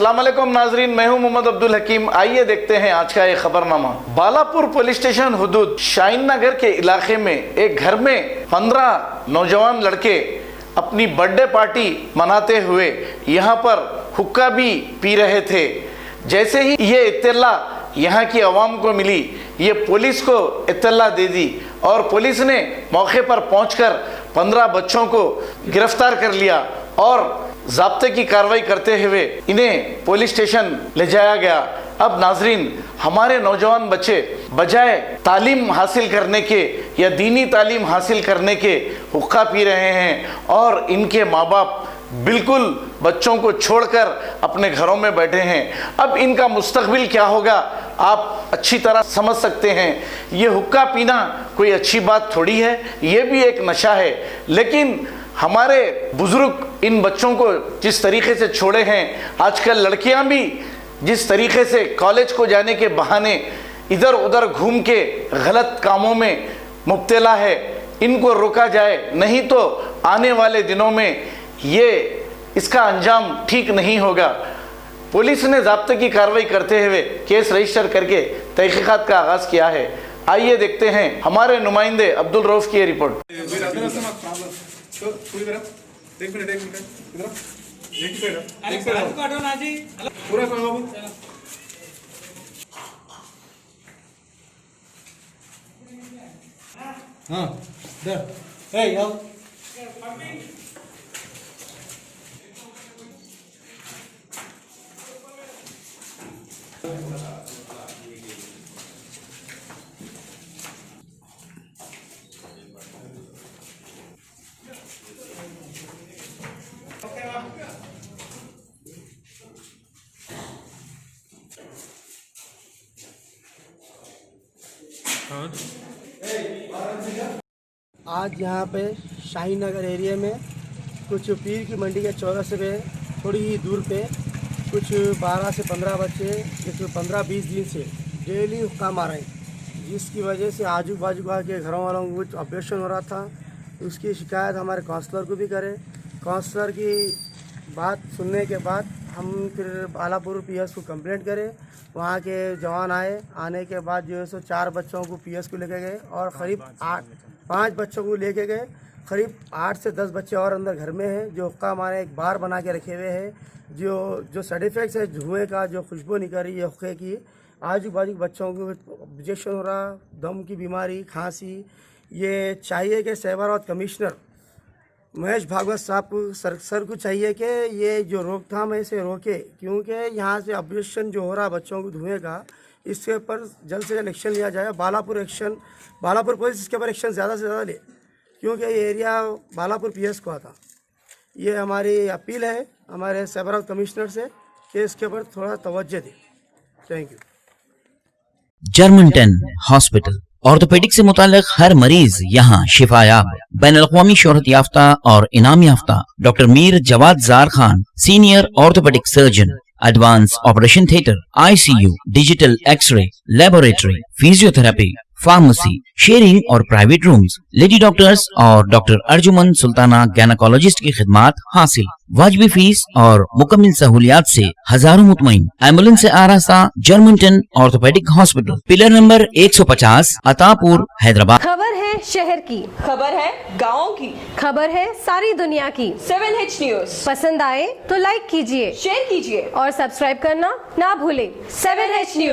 अस्सलाम वालेकुम नाजरीन, मैं हूं मोहम्मद अब्दुल हकीम। आइए देखते हैं आज का एक खबरनामा। बालापुर पुलिस स्टेशन हुदूद शाहीन नगर के इलाके में एक घर में 15 नौजवान लड़के अपनी बर्थडे पार्टी मनाते हुए यहाँ पर हुक्का भी पी रहे थे। जैसे ही ये इत्तला यहाँ की आवाम को मिली, ये पुलिस को इत्तला दे दी और पुलिस ने मौके पर पहुंचकर 15 बच्चों को गिरफ्तार कर लिया और ज़ाब्ते की कार्रवाई करते हुए इन्हें पुलिस स्टेशन ले जाया गया। अब नाजरीन, हमारे नौजवान बच्चे बजाय तालीम हासिल करने के या दीनी तालीम हासिल करने के हुक्का पी रहे हैं और इनके माँ बाप बिल्कुल बच्चों को छोड़कर अपने घरों में बैठे हैं। अब इनका मुस्तकबिल क्या होगा आप अच्छी तरह समझ सकते हैं। ये हुक्का पीना कोई अच्छी बात थोड़ी है, ये भी एक नशा है। लेकिन हमारे बुजुर्ग इन बच्चों को जिस तरीके से छोड़े हैं, आजकल लड़कियां भी जिस तरीके से कॉलेज को जाने के बहाने इधर उधर घूम के गलत कामों में मुब्तला है, इनको रोका जाए, नहीं तो आने वाले दिनों में ये इसका अंजाम ठीक नहीं होगा। पुलिस ने ज़ाब्ते की कार्रवाई करते हुए केस रजिस्टर करके तहकीकात का आगाज़ किया है। आइए देखते हैं हमारे नुमाइंदे अब्दुल रऊफ की रिपोर्ट। आज यहाँ पे शाहीन नगर एरिया में कुछ पीर की मंडी के चौराहे पे थोड़ी ही दूर पे कुछ 12 से 15 बच्चे 15-20 दिन से डेली हुक्का मार रहे हैं, जिसकी वजह से आजू बाजू के घरों वालों को कुछ ऑब्जेक्शन हो रहा था। उसकी शिकायत हमारे काउंसलर को भी करे। काउंसलर की बात सुनने के बाद हम फिर बालापुर पीएस को कंप्लेंट करें। वहाँ के जवान आने के बाद जो है सो 4 बच्चों को पीएस को लेके गए और करीब 5 बच्चों को लेके गए। करीब 8 से 10 बच्चे और अंदर घर में हैं जो हुक्का मारे एक बार बना के रखे हुए हैं। जो साइड इफेक्ट्स है धुएँ का, जो खुशबू निकल रही है हुक्के की, आजू बाजू के बच्चों को ऑब्जेक्शन हो रहा, दम की बीमारी, खांसी। ये चाहिए कि साइबराबाद कमिश्नर महेश भागवत साहब सर को चाहिए कि ये जो रोकथाम है इसे रोके, क्योंकि यहाँ से ऑब्जेक्शन जो हो रहा बच्चों को धुएँ का, इसके ऊपर जल्द से जल्द एक्शन लिया जाए। बालापुर पुलिस इसके ऊपर एक्शन ज़्यादा से ज़्यादा ले, क्योंकि ये एरिया बालापुर पीएस को आता। ये हमारी अपील है हमारे साइबराबाद कमिश्नर से कि इसके ऊपर थोड़ा तवज्जो दे। Thank you. Germanten hospital orthopaedic से मुताल्लिक हर मरीज यहाँ शिफायाब। बैनुल-अक़वामी शोहरत याफ्ता और इनाम याफ्ता doctor Mir Jawad Jar Khan, senior orthopaedic surgeon, advance operation theatre, ICU, digital x ray, laboratory, physiotherapy, pharmacy, sharing और प्राइवेट रूम्स, लेडी डॉक्टर्स और डॉक्टर अर्जुमन सुल्ताना गैनाकोलॉजिस्ट की खिदमात हासिल। वाजबी फीस और मुकम्मल सहूलियात से हजारों मुतमईन। एम्बुलेंस से आरास्ता Germanten orthopaedic hospital, pillar number 150, Attapur, Hyderabad. खबर है शहर की, खबर है गाँव की, खबर है सारी दुनिया की। 7H न्यूज पसंद आए तो लाइक कीजिए, शेयर कीजिए और सब्सक्राइब करना ना भूलें। 7H news.